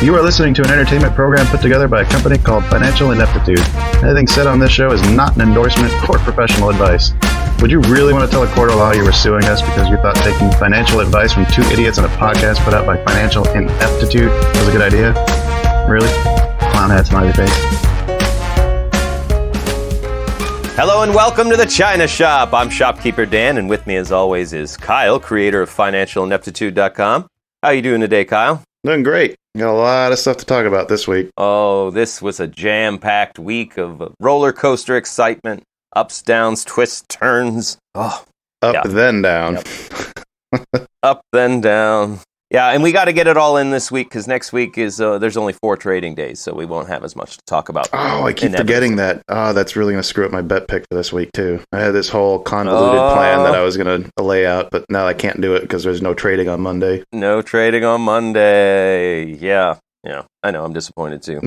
You are listening to an entertainment program put together by a company called Financial Ineptitude. Anything said on this show is not an endorsement or professional advice. Would you really want to tell a court of law you were suing us because you thought taking financial advice from two idiots on a podcast put out by Financial Ineptitude was a good idea? Really? Clown hat smiley face. Hello and welcome to the China Shop. I'm Shopkeeper Dan, and with me as always is Kyle, creator of FinancialIneptitude.com. How you doing today, Kyle? Doing great. Got a lot of stuff to talk about this week. Oh, this was a jam-packed week of roller coaster excitement. Ups, downs, twists, turns. Oh, Up, then down. Yep. Up, then down. Yeah, and we got to get it all in this week because next week is there's only 4 trading days, so we won't have as much to talk about. Oh, I keep forgetting that. Oh, that's really going to screw up my bet pick for this week, too. I had this whole convoluted plan that I was going to lay out, but now I can't do it because there's no trading on Monday. No trading on Monday. Yeah, I know. I'm disappointed, too.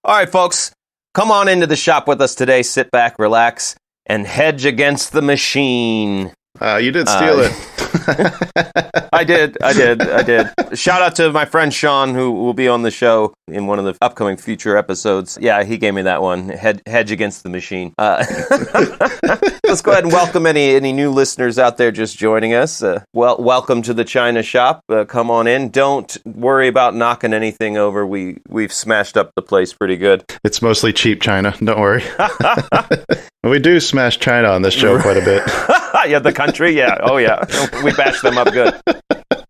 All right, folks. Come on into the shop with us today. Sit back, relax, and hedge against the machine. You did steal it. I did. Shout out to my friend Sean, who will be on the show in one of the upcoming future episodes. Yeah, he gave me that one. Hedge against the machine. Let's go ahead and welcome any new listeners out there just joining us. Welcome to the China Shop. Come on in. Don't worry about knocking anything over. We've smashed up the place pretty good. It's mostly cheap China. Don't worry. We do smash China on this show quite a bit. Yeah, the country. Yeah. Oh, yeah. We bash them up good.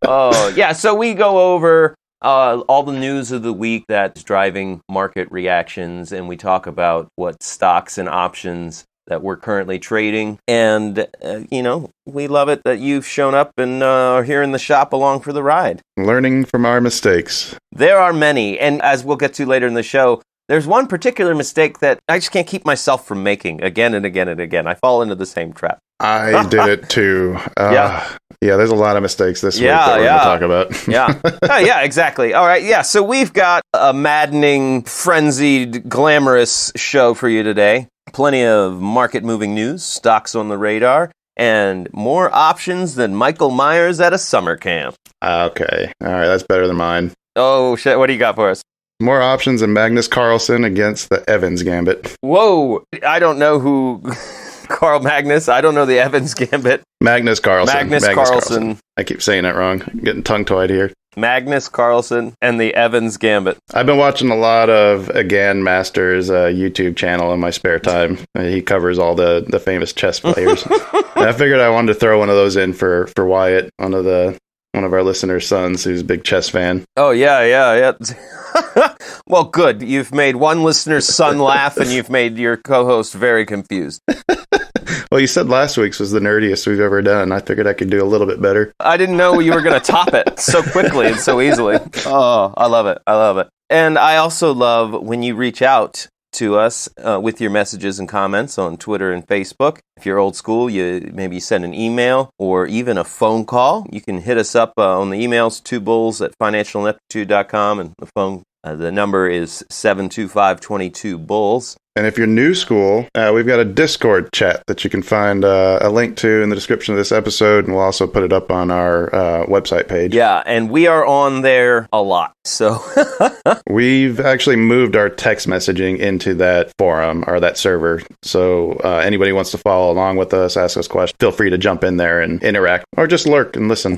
Oh, yeah. So we go over all the news of the week that's driving market reactions, and we talk about what stocks and options that we're currently trading. And, we love it that you've shown up and are here in the shop along for the ride. Learning from our mistakes. There are many. And as we'll get to later in the show, there's one particular mistake that I just can't keep myself from making again and again and again. I fall into the same trap. I did it too. Yeah, there's a lot of mistakes this week that we're going to talk about. Yeah, exactly. All right, yeah, so we've got a maddening, frenzied, glamorous show for you today. Plenty of market-moving news, stocks on the radar, and more options than Michael Myers at a summer camp. Okay, all right, that's better than mine. Oh, shit, what do you got for us? More options than Magnus Carlsen against the Evans Gambit. Whoa, I don't know who... Carl Magnus. I don't know the Evans Gambit. Magnus Carlsen. Magnus Carlsen. I keep saying that wrong. I'm getting tongue-tied here. Magnus Carlsen and the Evans Gambit. I've been watching a lot of Again Master's YouTube channel in my spare time. He covers all the famous chess players. And I figured I wanted to throw one of those in for Wyatt, one of our listeners' sons who's a big chess fan. Oh, yeah. Well, good. You've made one listener's son laugh, and you've made your co-host very confused. Well, you said last week's was the nerdiest we've ever done. I figured I could do a little bit better. I didn't know you were going to top it so quickly and so easily. Oh, I love it. And I also love when you reach out to us with your messages and comments on Twitter and Facebook. If you're old school, you maybe send an email or even a phone call. You can hit us up on the emails, 2bulls@financialineptitude.com, and the phone, the number is 725-22-BULLS. And if you're new school, we've got a Discord chat that you can find a link to in the description of this episode, and we'll also put it up on our website page. Yeah, and we are on there a lot, so... We've actually moved our text messaging into that forum, or that server, so anybody who wants to follow along with us, ask us questions, feel free to jump in there and interact, or just lurk and listen.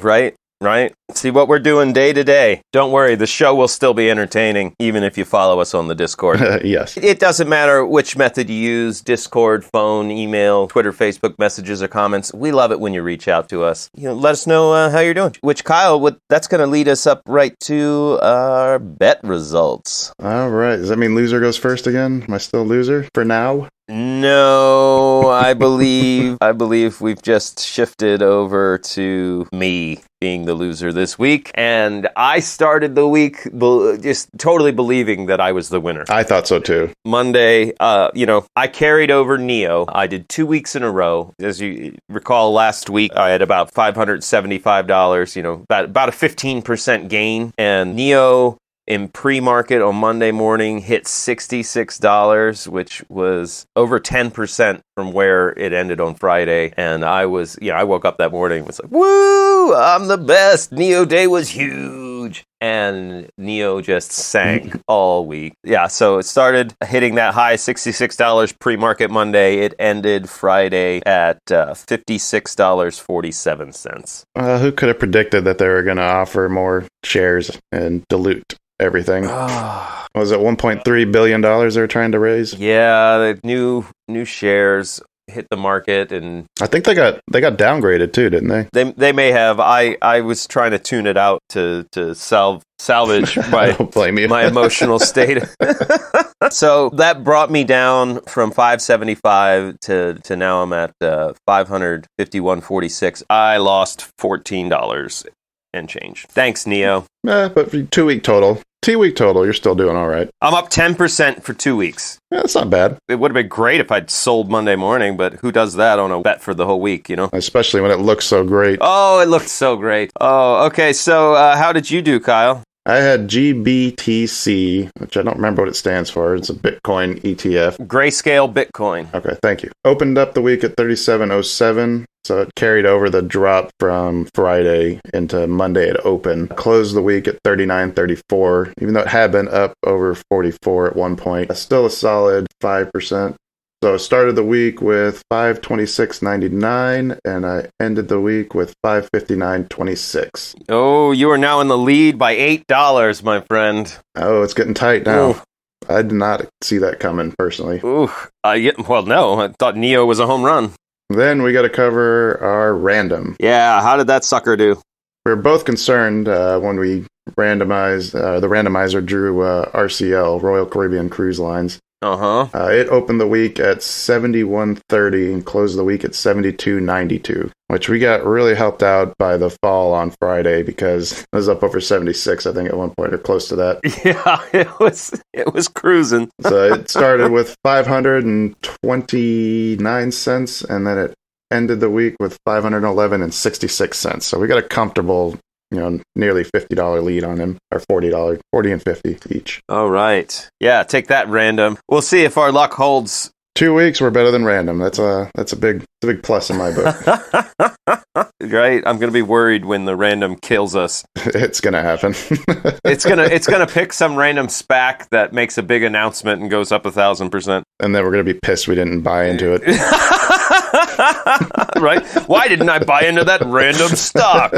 Right. See what we're doing day to day. Don't worry, the show will still be entertaining, even if you follow us on the Discord. Yes. It doesn't matter which method you use, Discord, phone, email, Twitter, Facebook, messages, or comments. We love it when you reach out to us. Let us know how you're doing. Which, Kyle, that's going to lead us up right to our bet results. All right. Does that mean loser goes first again? Am I still a loser for now? No, I believe we've just shifted over to me being the loser this week, and I started the week just totally believing that I was the winner. I thought so too. Monday, I carried over NEO. I did 2 weeks in a row. As you recall, last week I had about $575, about a 15% gain, and NEO in pre-market on Monday morning hit $66, which was over 10% from where it ended on Friday. And I woke up that morning and was like, woo, I'm the best. NEO Day was huge. huge, and NEO just sank all week. Yeah, so it started hitting that high $66 pre-market Monday. It ended Friday at $56.47. Who could have predicted that they were going to offer more shares and dilute everything? Was it $1.3 billion they were trying to raise? Yeah, the new shares hit the market, and I think they got downgraded too, didn't they? They may have. I was trying to tune it out to salvage I don't blame you. my emotional state. So that brought me down from 575 to now I'm at 551.46. I lost $14 and change. Thanks, NEO. But for 2 week total. 2 week total, you're still doing all right. I'm up 10% for 2 weeks. Yeah, that's not bad. It would have been great if I'd sold Monday morning, but who does that on a bet for the whole week, Especially when it looks so great. Oh, it looked so great. Oh, okay. So how did you do, Kyle? I had GBTC, which I don't remember what it stands for. It's a Bitcoin ETF. Grayscale Bitcoin. Okay, thank you. Opened up the week at 37.07, so it carried over the drop from Friday into Monday at open. Closed the week at 39.34, even though it had been up over 44 at one point. Still a solid 5%. So I started the week with 526.99, and I ended the week with 559.26. Oh, you are now in the lead by $8, my friend. Oh, it's getting tight now. Ooh. I did not see that coming, personally. Ooh, well, no, I thought NEO was a home run. Then we got to cover our random. Yeah, how did that sucker do? We were both concerned when we randomized, the randomizer drew RCL, Royal Caribbean Cruise Lines. It opened the week at 71.30 and closed the week at 72.92, which we got really helped out by the fall on Friday because it was up over 76, I think, at one point, or close to that. Yeah, it was cruising. So it started with 529 cents, and then it ended the week with 511.66 cents. So we got a comfortable, nearly $50 lead on him, or $40, 40 and 50 each. All right. Yeah, take that, random. We'll see if our luck holds. 2 weeks were better than random. That's a big plus in my book. Right? I'm going to be worried when the random kills us. It's going to happen. It's going to pick some random SPAC that makes a big announcement and goes up 1,000%. And then we're going to be pissed we didn't buy into it. Right? Why didn't I buy into that random stock?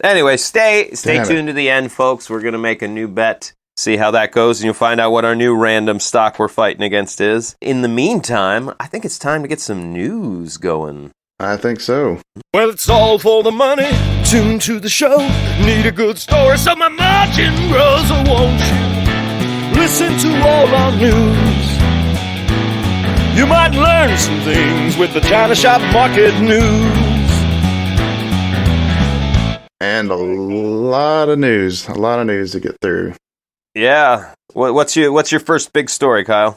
Anyway, stay tuned to the end, folks. We're going to make a new bet. See how that goes, and you'll find out what our new random stock we're fighting against is. In the meantime, I think it's time to get some news going. I think so. Well, it's all for the money. Tune to the show. Need a good story so my margin grows, or won't you? Listen to all our news. You might learn some things with the China Shop Market News. And a lot of news to get through. Yeah. What's your first big story, Kyle?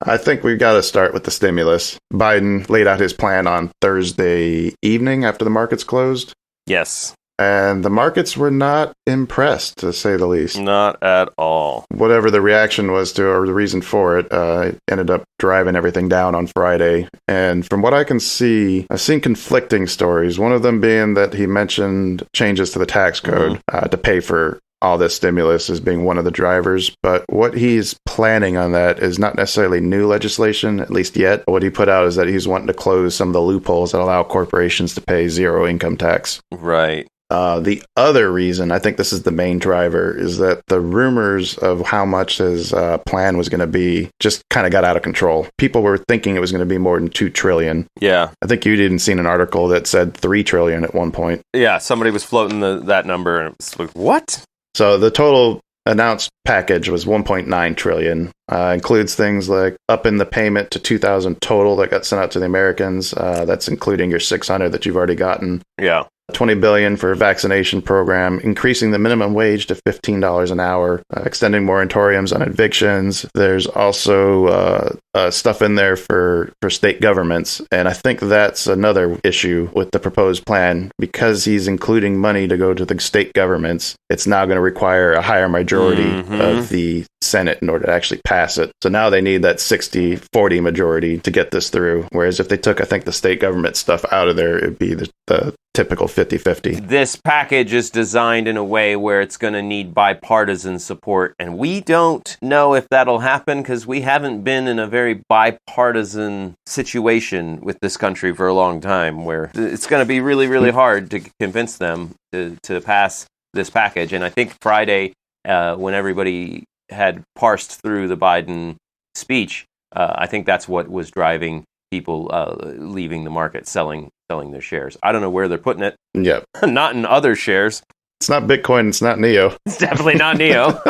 I think we've got to start with the stimulus. Biden laid out his plan on Thursday evening after the markets closed. Yes. And the markets were not impressed, to say the least. Not at all. Whatever the reaction was to, or the reason for it, it ended up driving everything down on Friday. And from what I can see, I've seen conflicting stories. One of them being that he mentioned changes to the tax code to pay for all this stimulus as being one of the drivers. But what he's planning on that is not necessarily new legislation, at least yet. What he put out is that he's wanting to close some of the loopholes that allow corporations to pay zero income tax. Right. The other reason, I think this is the main driver, is that the rumors of how much his plan was going to be just kind of got out of control. People were thinking it was going to be more than $2 trillion. Yeah. I think you didn't see an article that said $3 trillion at one point. Yeah, somebody was floating that number, and it was like, what? So the total announced package was $1.9 trillion. Includes things like upping the payment to $2,000 total that got sent out to the Americans. That's including your $600 that you've already gotten. Yeah. $20 billion for a vaccination program, increasing the minimum wage to $15 an hour, extending moratoriums on evictions. There's also stuff in there for state governments. And I think that's another issue with the proposed plan. Because he's including money to go to the state governments, it's now going to require a higher majority of the Senate in order to actually pass it. So now they need that 60-40 majority to get this through. Whereas if they took, I think, the state government stuff out of there, it'd be the typical 50-50. This package is designed in a way where it's going to need bipartisan support, and we don't know if that'll happen because we haven't been in a very bipartisan situation with this country for a long time, where it's going to be really, really hard to convince them to pass this package. And I think Friday, when everybody had parsed through the Biden speech, I think that's what was driving people leaving the market, selling their shares. I don't know where they're putting it. Yep. Not in other shares. It's not Bitcoin. It's not Neo. It's definitely not Neo.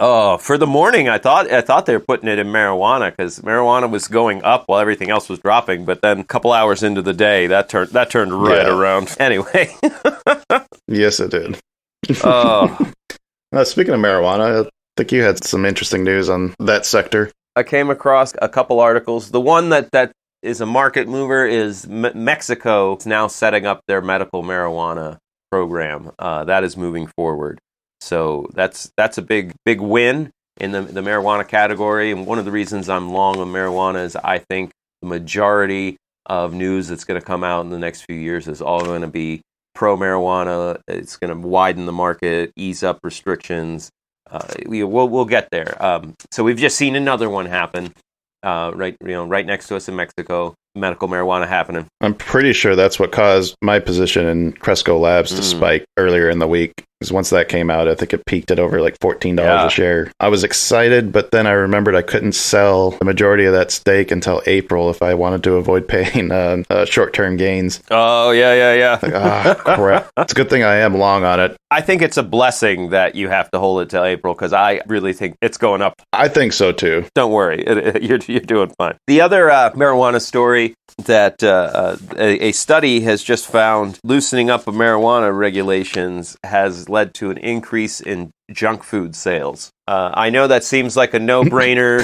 Oh, for the morning, I thought they were putting it in marijuana because marijuana was going up while everything else was dropping. But then a couple hours into the day, that turned right around. Anyway. Yes, it did. Oh. Speaking of marijuana, I think you had some interesting news on that sector. I came across a couple articles. The one that is a market mover is Mexico is now setting up their medical marijuana program. That is moving forward. So that's a big win in the marijuana category. And one of the reasons I'm long on marijuana is I think the majority of news that's going to come out in the next few years is all going to be pro-marijuana. It's going to widen the market, ease up restrictions. We'll get there. So we've just seen another one happen. Right next to us in Mexico, medical marijuana happening. I'm pretty sure that's what caused my position in Cresco Labs to spike earlier in the week. Because once that came out, I think it peaked at over like $14 a share. I was excited, but then I remembered I couldn't sell the majority of that stake until April if I wanted to avoid paying short-term gains. Oh, yeah. Like, crap. It's a good thing I am long on it. I think it's a blessing that you have to hold it till April because I really think it's going up. I think so, too. Don't worry. You're doing fine. The other marijuana story that a study has just found loosening up of marijuana regulations has led to an increase in junk food sales. I know that seems like a no-brainer,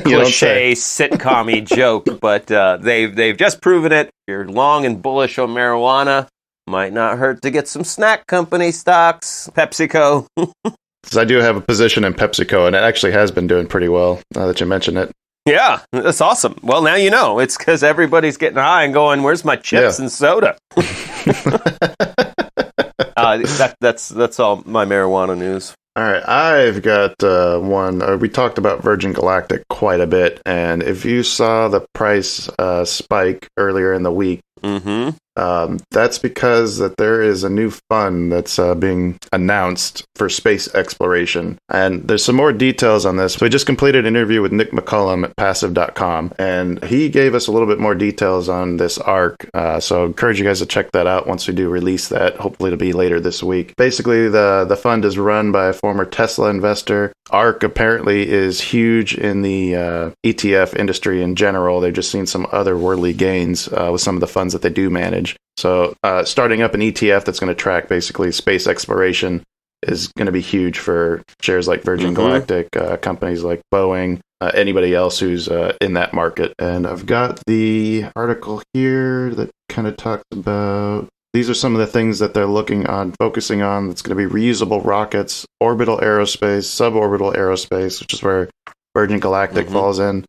cliche, sitcom-y joke, but they've just proven it. If you're long and bullish on marijuana, might not hurt to get some snack company stocks. PepsiCo. Because I do have a position in PepsiCo, and it actually has been doing pretty well, now that you mention it. Yeah, that's awesome. Well, now you know. It's because everybody's getting high and going, where's my chips and soda? That's all my marijuana news. All right, I've got one. We talked about Virgin Galactic quite a bit, and if you saw the price spike earlier in the week, that's because that there is a new fund that's being announced for space exploration. And there's some more details on this. We just completed an interview with Nick McCullum at passive.com, and he gave us a little bit more details on this ARC. So I encourage you guys to check that out once we do release that. Hopefully it'll be later this week. Basically, the fund is run by a former Tesla investor. ARC apparently is huge in the ETF industry in general. They've just seen some otherworldly gains with some of the funds that they do manage. So starting up an ETF that's going to track basically space exploration is going to be huge for shares like Virgin Galactic, companies like Boeing, anybody else who's in that market. And I've got the article here that kind of talks about, these are some of the things that they're focusing on. It's going to be reusable rockets, orbital aerospace, suborbital aerospace, which is where Virgin Galactic falls in.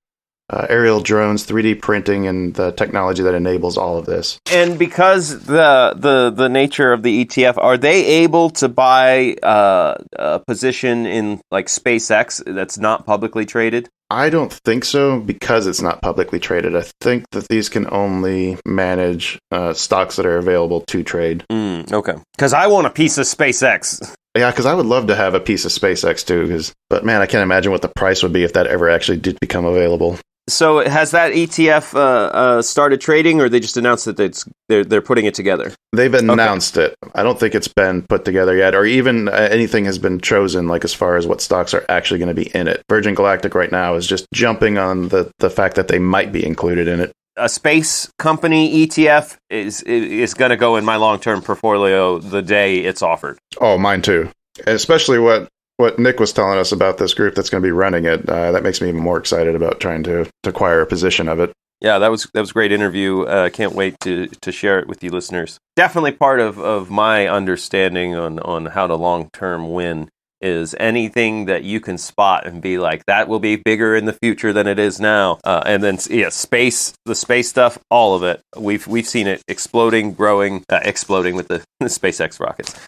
Aerial drones, 3D printing, and the technology that enables all of this. And because the nature of the ETF, are they able to buy a position in like SpaceX that's not publicly traded? I don't think so because it's not publicly traded. I think that these can only manage stocks that are available to trade. Okay. Because I want a piece of SpaceX. Yeah, because I would love to have a piece of SpaceX too. But man, I can't imagine what the price would be if that ever actually did become available. So has that ETF started trading, or they just announced that they're putting it together? They've announced it. I don't think it's been put together yet, or even anything has been chosen, like as far as what stocks are actually going to be in it. Virgin Galactic right now is just jumping on the fact that they might be included in it. A space company ETF is going to go in my long-term portfolio the day it's offered. Oh, mine too. Especially what what Nick was telling us about this group that's going to be running it, that makes me even more excited about trying to acquire a position of it. Yeah, that was a great interview. Can't wait to share it with you listeners. Definitely part of my understanding on how to long-term win is anything that you can spot and be like, that will be bigger in the future than it is now. And then, the space stuff, all of it. We've seen it exploding, growing, exploding with the SpaceX rockets.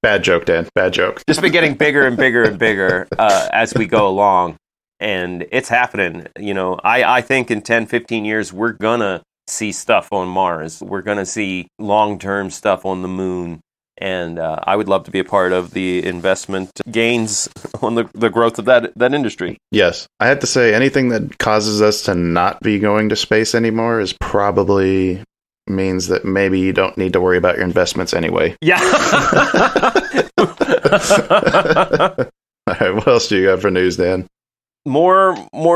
Bad joke, Dan. Bad joke. Just been getting bigger and bigger and bigger as we go along. And it's happening. I think in 10, 15 years, we're going to see stuff on Mars. We're going to see long-term stuff on the moon. And I would love to be a part of the investment gains on the growth of that industry. Yes. I have to say, anything that causes us to not be going to space anymore is probably means that maybe you don't need to worry about your investments anyway. Yeah. All right, what else do you got for news, Dan? More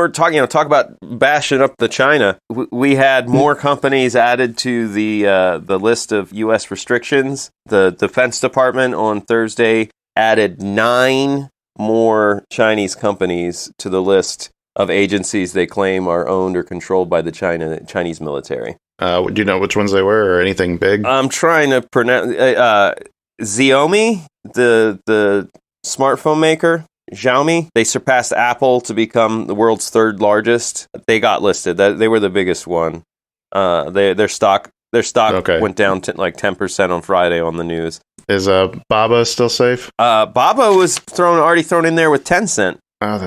talk about bashing up the China. We had more companies added to the list of U.S. restrictions. The Defense Department on Thursday added 9 more Chinese companies to the list of agencies they claim are owned or controlled by the Chinese military. Do you know which ones they were or anything big? I'm trying to pronounce Xiaomi, the smartphone maker. Xiaomi, they surpassed Apple to become the world's 3rd largest. They got listed. They were the biggest one. Their stock went down to like 10% on Friday on the news. Is Baba still safe? Baba was already thrown in there with Tencent. Oh,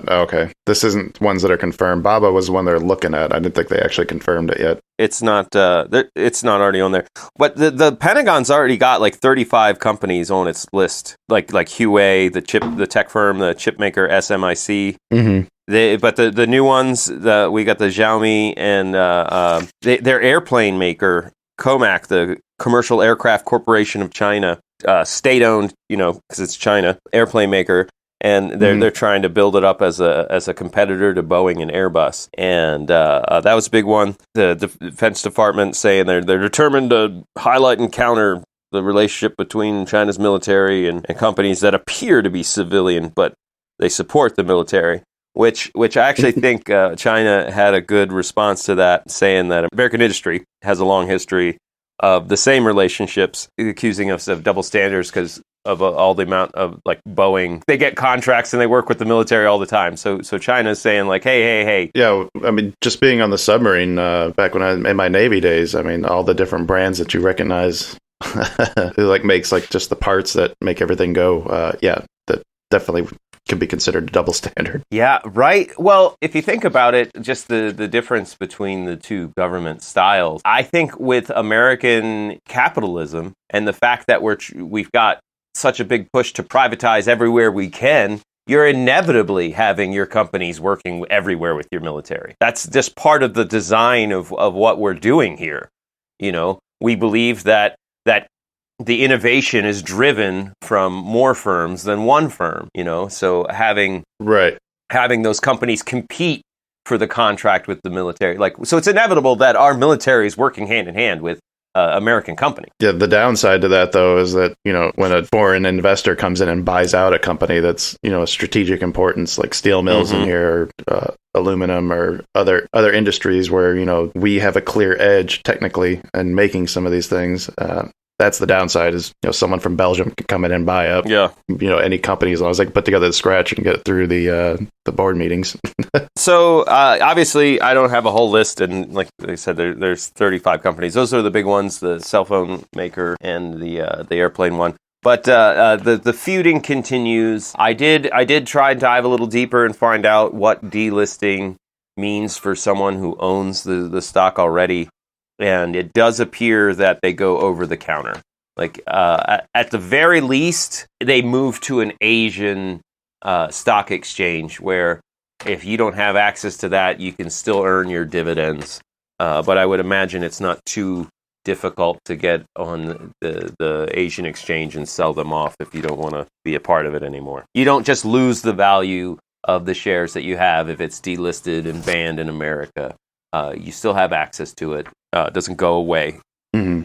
okay. This isn't ones that are confirmed. Baba was the one they're looking at. I didn't think they actually confirmed it yet. It's not already on there. But the Pentagon's already got like 35 companies on its list, like Huawei, the tech firm, the chip maker SMIC. Mm-hmm. But the new ones, we got the Xiaomi and their airplane maker, COMAC, the Commercial Aircraft Corporation of China, state-owned, because it's China, airplane maker. And they're trying to build it up as a competitor to Boeing and Airbus, and that was a big one. The Defense Department saying they're determined to highlight and counter the relationship between China's military and companies that appear to be civilian, but they support the military. Which I actually think China had a good response to that, saying that American industry has a long history of the same relationships, accusing us of double standards because of all the amount of like Boeing, they get contracts and they work with the military all the time. So China's saying like, hey. Yeah, I mean, just being on the submarine back when in my Navy days, I mean, all the different brands that you recognize, it like makes like just the parts that make everything go. That definitely could be considered a double standard. Yeah, right. Well, if you think about it, just the difference between the two government styles, I think with American capitalism and the fact that we've got such a big push to privatize everywhere we can, you're inevitably having your companies working everywhere with your military. That's just part of the design of what we're doing here. We believe that the innovation is driven from more firms than one firm, so having those companies compete for the contract with the military, so it's inevitable that our military is working hand in hand with American company. Yeah, the downside to that, though, is that, when a foreign investor comes in and buys out a company that's, a strategic importance, like steel mills in here, or aluminum or other industries where, we have a clear edge technically in making some of these things. That's the downside is, someone from Belgium can come in and buy up, any company as long as they can put together the scratch and get it through the board meetings. So obviously, I don't have a whole list, and like I said, there's 35 companies. Those are the big ones: the cell phone maker and the airplane one. But the feuding continues. I did try and dive a little deeper and find out what delisting means for someone who owns the stock already. And it does appear that they go over the counter. Like at the very least, they move to an Asian stock exchange where if you don't have access to that, you can still earn your dividends. But I would imagine it's not too difficult to get on the Asian exchange and sell them off if you don't want to be a part of it anymore. You don't just lose the value of the shares that you have if it's delisted and banned in America. You still have access to it. It doesn't go away. Mm-hmm.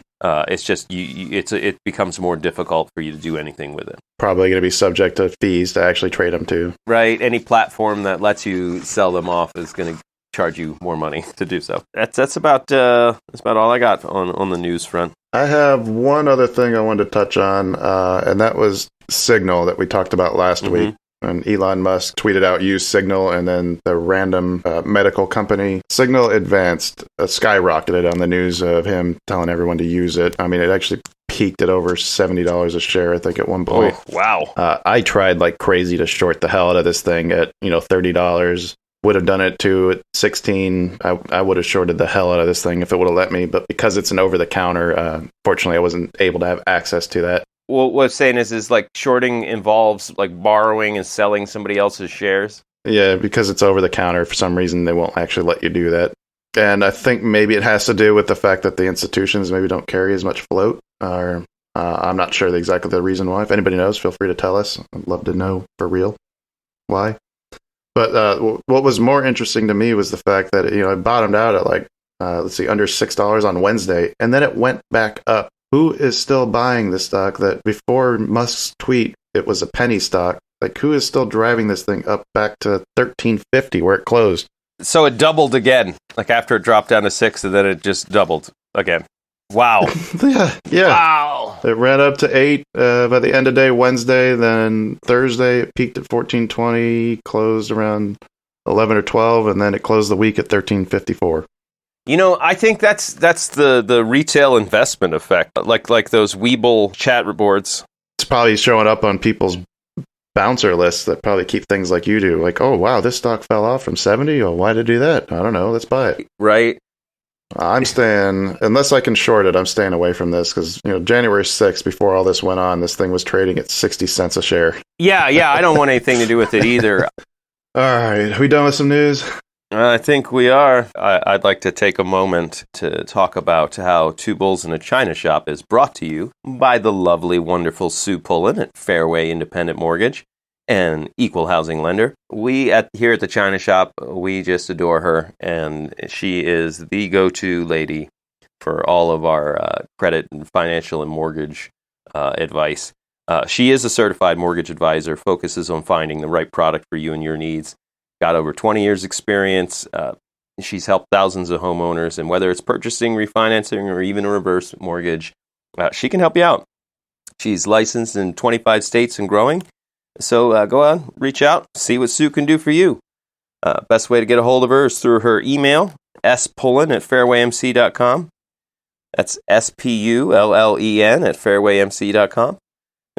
It's just it becomes more difficult for you to do anything with it. Probably going to be subject to fees to actually trade them too. Right. Any platform that lets you sell them off is going to charge you more money to do so. That's about all I got on the news front. I have one other thing I wanted to touch on, and that was Signal that we talked about last week. And Elon Musk tweeted out, use Signal, and then the random medical company, Signal Advanced, skyrocketed on the news of him telling everyone to use it. I mean, it actually peaked at over $70 a share, I think, at one point. Oh, wow. I tried like crazy to short the hell out of this thing at, $30. Would have done it too at 16. I would have shorted the hell out of this thing if it would have let me, but because it's an over-the-counter, fortunately, I wasn't able to have access to that. Well, what I'm saying is like shorting involves like borrowing and selling somebody else's shares. Yeah, because it's over the counter, for some reason they won't actually let you do that. And I think maybe it has to do with the fact that the institutions maybe don't carry as much float, or I'm not sure exactly the reason why. If anybody knows, feel free to tell us. I'd love to know for real why. But what was more interesting to me was the fact that it bottomed out at like under $6 on Wednesday, and then it went back up. Who is still buying the stock that before Musk's tweet, it was a penny stock? Like, who is still driving this thing up back to $13.50 where it closed? So it doubled again, like after it dropped down to 6, and then it just doubled again. Wow. Yeah. Wow. It ran up to 8 by the end of day Wednesday. Then Thursday, it peaked at $14.20, closed around 11 or 12, and then it closed the week at $13.54. I think that's the retail investment effect, like those Weeble chat boards. It's probably showing up on people's bouncer lists that probably keep things like you do. Like, oh, wow, this stock fell off from 70. Oh, why did it do that? I don't know. Let's buy it. Right. I'm staying, unless I can short it, I'm staying away from this because, January 6th, before all this went on, this thing was trading at 60 cents a share. Yeah, I don't want anything to do with it either. All right, are we done with some news? I think we are. I'd like to take a moment to talk about how Two Bulls in a China Shop is brought to you by the lovely, wonderful Sue Pullen at Fairway Independent Mortgage, an equal housing lender. Here at the China Shop, we just adore her, and she is the go-to lady for all of our credit and financial and mortgage advice. She is a certified mortgage advisor, focuses on finding the right product for you and your needs. Got over 20 years experience. She's helped thousands of homeowners, and whether it's purchasing, refinancing, or even a reverse mortgage, she can help you out. She's licensed in 25 states and growing. So go on, reach out, see what Sue can do for you. Best way to get a hold of her is through her email, spullen@fairwaymc.com. That's SPULLEN at fairwaymc.com.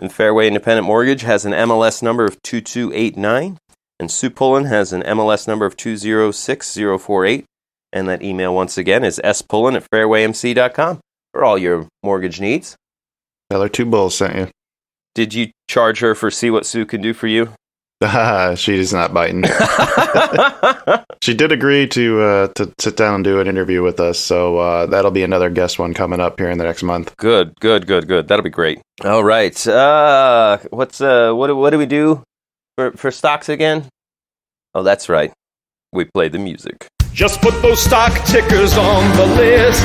And Fairway Independent Mortgage has an MLS number of 2289. And Sue Pullen has an MLS number of 206048. And that email, once again, is spullen@fairwaymc.com for all your mortgage needs. Tell her Two Bulls sent you. Did you charge her for See What Sue Can Do For You? She's not biting. She did agree to sit down and do an interview with us, so that'll be another guest one coming up here in the next month. Good. That'll be great. All right. What do we do for stocks again? Oh, that's right. We play the music. Just put those stock tickers on the list.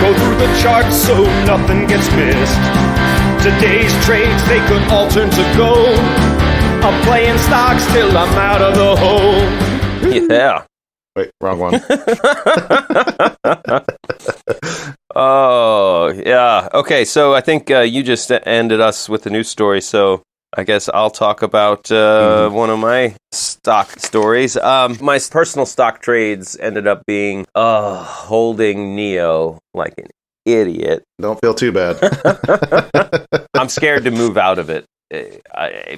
Go through the charts so nothing gets missed. Today's trades, they could all turn to gold. I'm playing stocks till I'm out of the hole. Yeah. Wait, wrong one. Oh, yeah. Okay, so I think you just ended us with the news story, so I guess I'll talk about one of my stock stories. My personal stock trades ended up being holding Neo like an idiot. Don't feel too bad. I'm scared to move out of it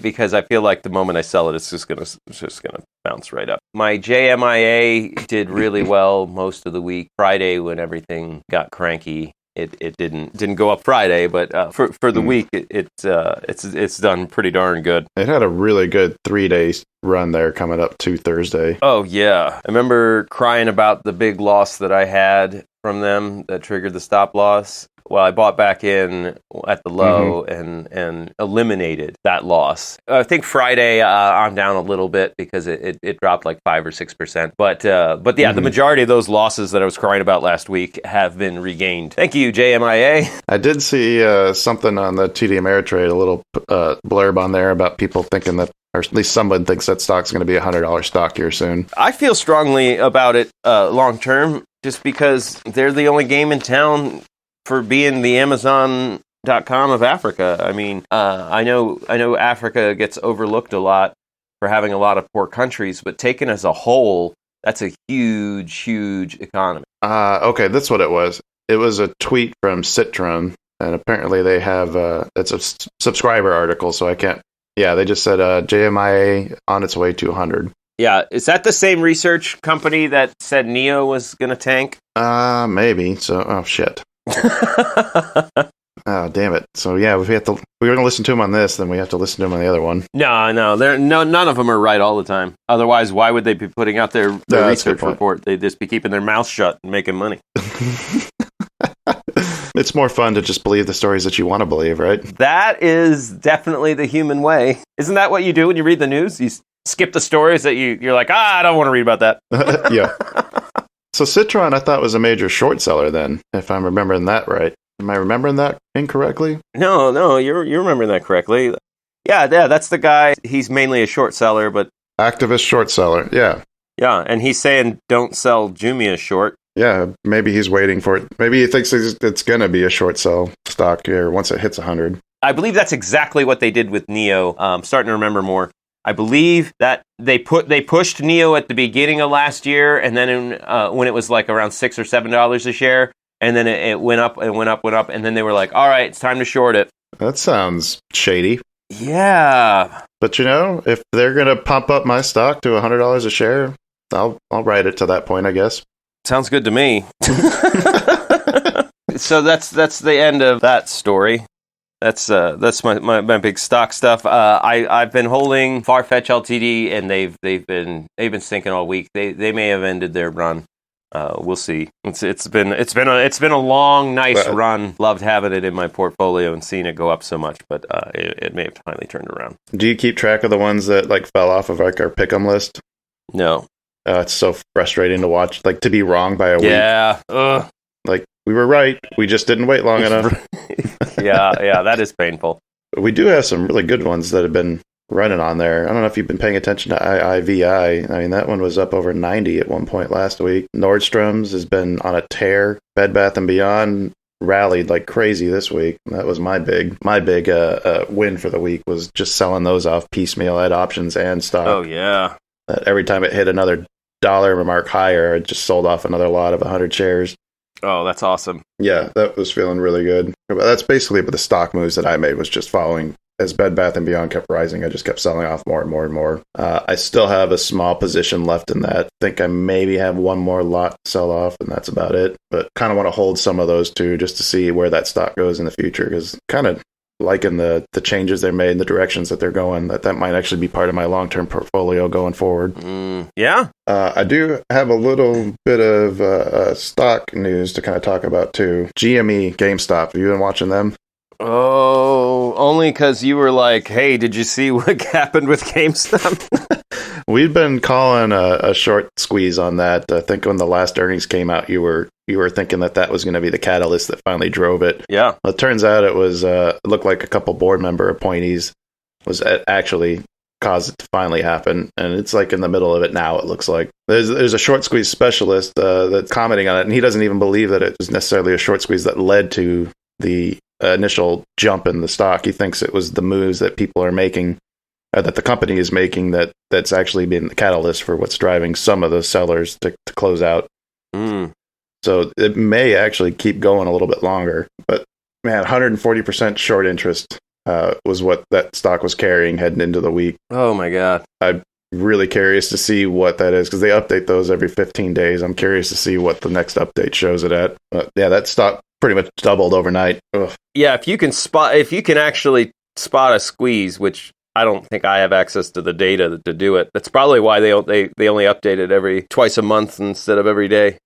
because I feel like the moment I sell it, it's just gonna bounce right up. My JMIA did really well most of the week. Friday, when everything got cranky, it didn't go up Friday, but for the week, it's done pretty darn good. It had a really good 3-day run there coming up to Thursday. Oh yeah, I remember crying about the big loss that I had from them that triggered the stop loss. Well, I bought back in at the low and eliminated that loss. I think Friday I'm down a little bit because it dropped like 5 or 6%. But yeah, the majority of those losses that I was crying about last week have been regained. Thank you, JMIA. I did see something on the TD Ameritrade, a little blurb on there about people thinking that, or at least someone thinks that stock's going to be a $100 stock here soon. I feel strongly about it long term, just because they're the only game in town for being the Amazon.com of Africa. I mean, I know Africa gets overlooked a lot for having a lot of poor countries, but taken as a whole, that's a huge economy. Okay, that's what it was. It was a tweet from Citron, and apparently they have it's a subscriber article, so I can't. Yeah, they just said JMIA on its way to 100. Yeah, is that the same research company that said NEO was going to tank? Maybe. So, oh shit. Oh, damn it. So yeah, if we're going to listen to him on this, then we have to listen to him on the other one. No, none of them are right all the time. Otherwise, why would they be putting out their research report? They'd just be keeping their mouth shut and making money. It's more fun to just believe the stories that you want to believe, right? That is definitely the human way. Isn't that what you do when you read the news? You skip the stories that you're like, I don't want to read about that. Yeah. So Citron, I thought, was a major short seller then, if I'm remembering that right. Am I remembering that incorrectly? No, you're remembering that correctly. Yeah, that's the guy. He's mainly a short seller, but... Activist short seller, yeah. Yeah, and he's saying don't sell Jumia short. Yeah, maybe he's waiting for it. Maybe he thinks it's going to be a short sell stock here once it hits 100. I believe that's exactly what they did with NEO. I'm starting to remember more. I believe that they pushed NEO at the beginning of last year, and then when it was like around $6 or $7 a share, and then it went up and went up, and then they were like, all right, it's time to short it. That sounds shady. Yeah. But if they're going to pump up my stock to $100 a share, I'll ride it to that point, I guess. Sounds good to me. So that's the end of that story. That's my big stock stuff. I've been holding Farfetch Ltd, and they've been sinking all week. They may have ended their run. We'll see. It's been a long, nice run. Loved having it in my portfolio and seeing it go up so much, but it may have finally turned around. Do you keep track of the ones that fell off of our pick'em list? No. It's so frustrating to watch, to be wrong by a week. Yeah. Ugh. We were right. We just didn't wait long enough. Yeah, that is painful. We do have some really good ones that have been running on there. I don't know if you've been paying attention to IIVI. I mean, that one was up over 90 at one point last week. Nordstrom's has been on a tear. Bed Bath & Beyond rallied like crazy this week. That was my big win for the week, was just selling those off piecemeal at options and stock. Oh, yeah. Every time it hit another dollar mark higher, it just sold off another lot of 100 shares. Oh, that's awesome. Yeah, that was feeling really good. That's basically the stock moves that I made, was just following. As Bed Bath & Beyond kept rising, I just kept selling off more and more and more. I still have a small position left in that. I think I maybe have one more lot to sell off, and that's about it. But kind of want to hold some of those too, just to see where that stock goes in the future, because kind of liking the changes they made and the directions that they're going, that might actually be part of my long-term portfolio going forward. Yeah. I do have a little bit of stock news to kind of talk about too. GME, GameStop, have you been watching them? Oh, only because you were like, hey, did you see what happened with GameStop? We've been calling a short squeeze on that. I think when the last earnings came out, you were thinking that was going to be the catalyst that finally drove it. Yeah. Well, it turns out it was it looked like a couple board member appointees was actually caused it to finally happen, and it's in the middle of it now. It looks like there's a short squeeze specialist that's commenting on it, and he doesn't even believe that it was necessarily a short squeeze that led to the initial jump in the stock. He thinks it was the moves that people are making, that the company is making, that's actually been the catalyst for what's driving some of the sellers to close out. So it may actually keep going a little bit longer. But man, 140% short interest was what that stock was carrying heading into the week. Oh my God. I'm really curious to see what that is, because they update those every 15 days. I'm curious to see what the next update shows it at. But yeah, that stock pretty much doubled overnight. Ugh. Yeah, if you can actually spot a squeeze, which I don't think I have access to the data to do it. That's probably why they only update it every twice a month instead of every day.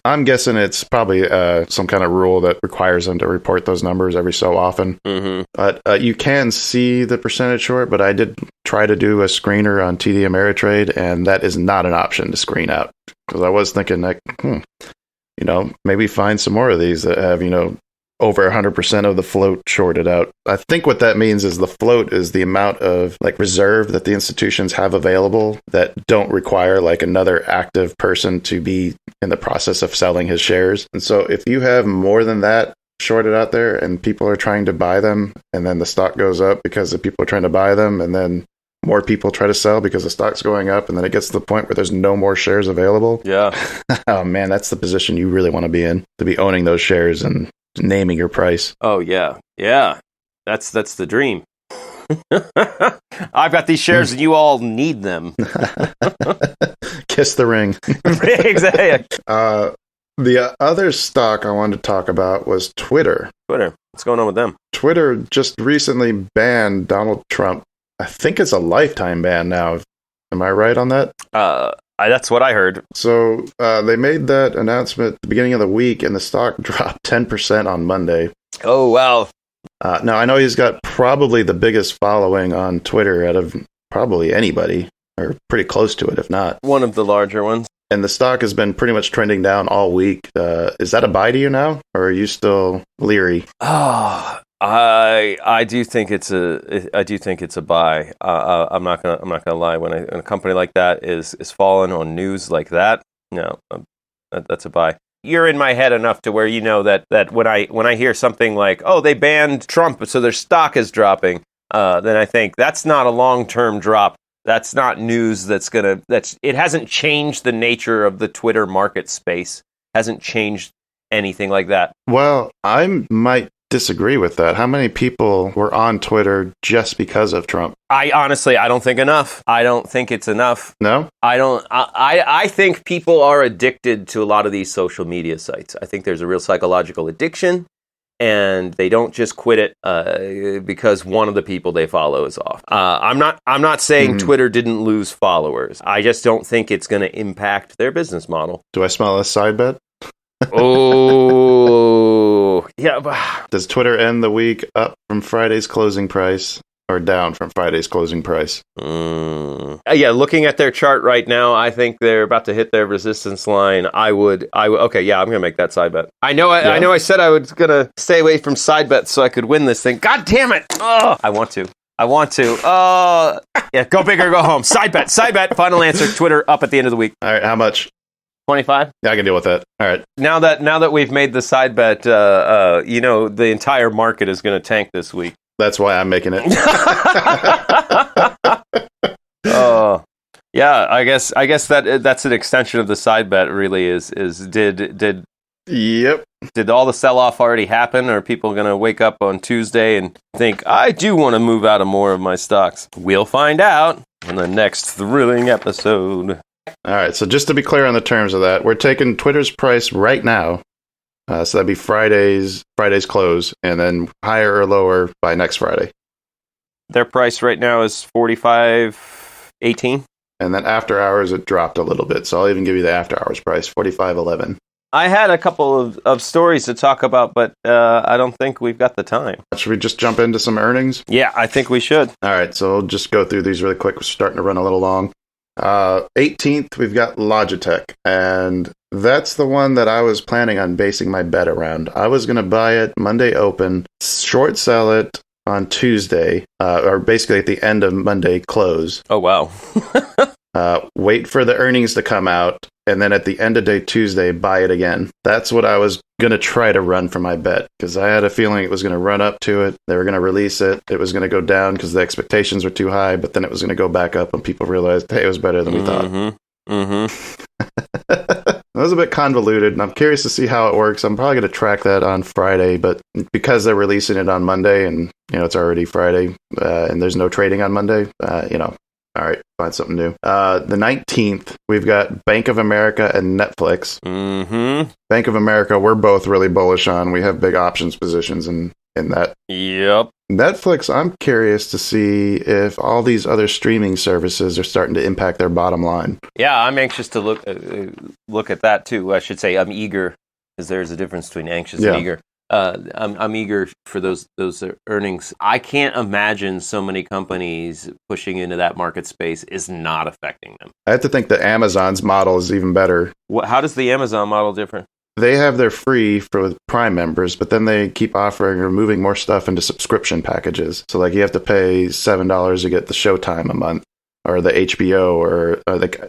I'm guessing it's probably some kind of rule that requires them to report those numbers every so often. Mm-hmm. But you can see the percentage short, but I did try to do a screener on TD Ameritrade, and that is not an option to screen out. Because I was thinking, like, maybe find some more of these that have, over 100% of the float shorted out. I think what that means is the float is the amount of like reserve that the institutions have available that don't require like another active person to be in the process of selling his shares. And so if you have more than that shorted out there and people are trying to buy them, and then the stock goes up because the people are trying to buy them, and then more people try to sell because the stock's going up, and then it gets to the point where there's no more shares available. Yeah. Oh man, that's the position you really want to be in, to be owning those shares and naming your price. Oh yeah. Yeah. That's the dream. I've got these shares and you all need them. Kiss the ring. Exactly. The other stock I wanted to talk about was Twitter. Twitter. What's going on with them? Twitter just recently banned Donald Trump. I think it's a lifetime ban now. Am I right on that? That's what I heard. So they made that announcement at the beginning of the week, and the stock dropped 10% on Monday. Oh, wow. Now, I know he's got probably the biggest following on Twitter out of probably anybody, or pretty close to it, if not. One of the larger ones. And the stock has been pretty much trending down all week. Is that a buy to you now, or are you still leery? Oh, I do think it's a buy. I'm not gonna lie. When a company like that is falling on news like that, no, that's a buy. You're in my head enough to where you know that when I hear something like, oh, they banned Trump, so their stock is dropping, then I think that's not a long-term drop. That's not news it hasn't changed the nature of the Twitter market space. Hasn't changed anything like that. Well, I might disagree with that. How many people were on Twitter just because of Trump? I don't think enough. I don't think it's enough. No? I think people are addicted to a lot of these social media sites. I think there's a real psychological addiction, and they don't just quit it because one of the people they follow is off. I'm not saying Twitter didn't lose followers. I just don't think it's going to impact their business model. Do I smell a side bet? Oh, yeah. Does Twitter end the week up from Friday's closing price or down from Friday's closing price? Yeah, looking at their chart right now, I think they're about to hit their resistance line. Okay, yeah, I'm going to make that side bet. I know I said I was going to stay away from side bets so I could win this thing. God damn it. Oh, I want to. Yeah, go big or go home. Side bet. Final answer. Twitter up at the end of the week. All right, how much? 25? Yeah, I can deal with that. All right. Now that we've made the side bet, the entire market is going to tank this week. That's why I'm making it. Oh, yeah. I guess that's an extension of the side bet. Really, is did Yep. Did all the sell-off already happen, or are people going to wake up on Tuesday and think, I do want to move out of more of my stocks? We'll find out in the next thrilling episode. All right, so just to be clear on the terms of that, we're taking Twitter's price right now. So that'd be Friday's close, and then higher or lower by next Friday. Their price right now is $45.18. And then after hours, it dropped a little bit. So I'll even give you the after hours price, $45.11. I had a couple of stories to talk about, but I don't think we've got the time. Should we just jump into some earnings? Yeah, I think we should. All right, so we'll just go through these really quick. We're starting to run a little long. 18th, we've got Logitech, and that's the one that I was planning on basing my bet around. I was going to buy it Monday open, short sell it on Tuesday, or basically at the end of Monday close. Oh, wow. Wait for the earnings to come out, and then at the end of day Tuesday, buy it again. That's what I was going to try to run for my bet, because I had a feeling it was going to run up to it. They were going to release it. It was going to go down because the expectations were too high, but then it was going to go back up when people realized, hey, it was better than we thought. That was a bit convoluted, and I'm curious to see how it works. I'm probably going to track that on Friday, but because they're releasing it on Monday, and it's already Friday, and there's no trading on Monday, all right, find something new. The 19th, we've got Bank of America and Netflix. Bank of America, we're both really bullish on. We have big options positions in in that. Yep. Netflix, I'm curious to see if all these other streaming services are starting to impact their bottom line. Yeah, I'm anxious to look at that too. I should say I'm eager, because there's a difference between anxious and eager. I'm eager for those earnings. I can't imagine so many companies pushing into that market space is not affecting them. I have to think that Amazon's model is even better. How does the Amazon model differ? They have their free for Prime members, but then they keep offering or moving more stuff into subscription packages. So like you have to pay $7 to get the Showtime a month, or the HBO, or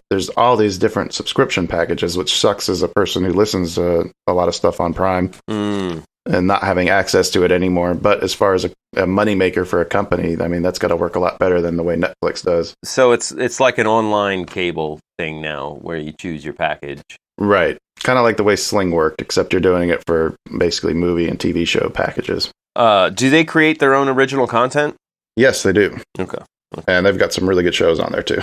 there's all these different subscription packages, which sucks as a person who listens to a lot of stuff on Prime and not having access to it anymore. But as far as a moneymaker for a company, I mean, that's got to work a lot better than the way Netflix does. So it's like an online cable thing now, where you choose your package. Right. Kind of like the way Sling worked, except you're doing it for basically movie and TV show packages. Do they create their own original content? Yes, they do. Okay. And they've got some really good shows on there, too.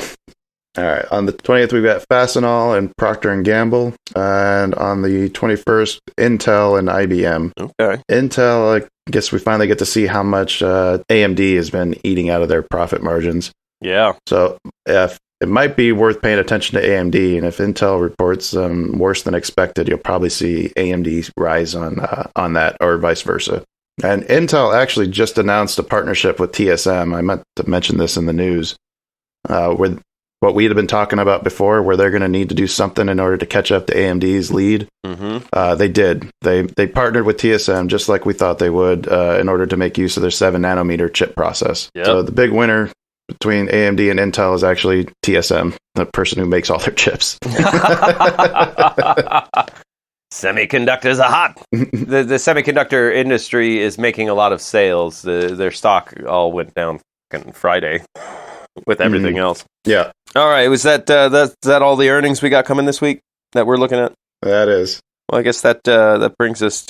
All right. On the 20th, we've got Fastenal and Procter & Gamble. And on the 21st, Intel and IBM. Okay. Intel, I guess we finally get to see how much AMD has been eating out of their profit margins. Yeah. So if it might be worth paying attention to AMD, and if Intel reports worse than expected, you'll probably see AMD rise on that, or vice versa. And Intel actually just announced a partnership with TSM. I meant to mention this in the news, where what we had been talking about before, where they're going to need to do something in order to catch up to AMD's lead. Mm-hmm. They did. They partnered with TSM just like we thought they would in order to make use of their 7 nanometer chip process. Yep. So the big winner between AMD and Intel is actually TSM, the person who makes all their chips. Semiconductors are hot. The semiconductor industry is making a lot of sales. Their stock all went down Friday with everything else. Yeah. All right. Was that all the earnings we got coming this week that we're looking at? That is. Well, I guess that brings us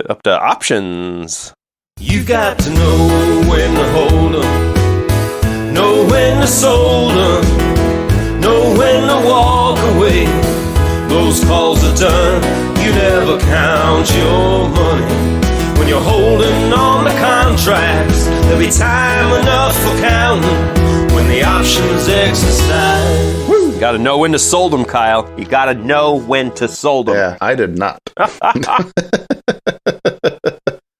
up to options. You've got to know when to hold 'em, know when to sold 'em, know when to walk away. Those calls are done, you never count your money. When you're holding on to contracts, there'll be time enough for counting when the options exercise. Woo! You gotta know when to sold them, Kyle. You gotta know when to sold them. Yeah, I did not.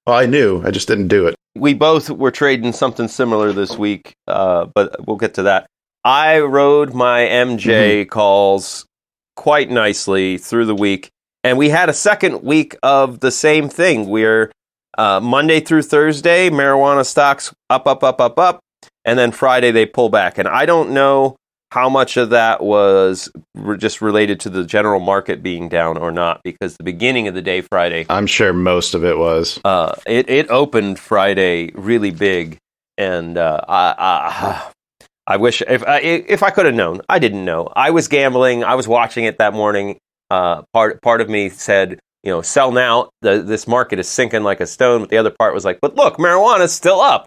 Well, I knew, I just didn't do it. We both were trading something similar this week, but we'll get to that. I rode my MJ calls quite nicely through the week, and we had a second week of the same thing. We're Monday through Thursday, marijuana stocks up, and then Friday they pull back. And I don't know how much of that was just related to the general market being down or not, because the beginning of the day Friday, I'm sure most of it was. It opened Friday really big, and I wish if I could have known. I didn't know. I was gambling. I was watching it that morning. Part of me said, sell now. This market is sinking like a stone. But the other part was like, but look, marijuana's still up.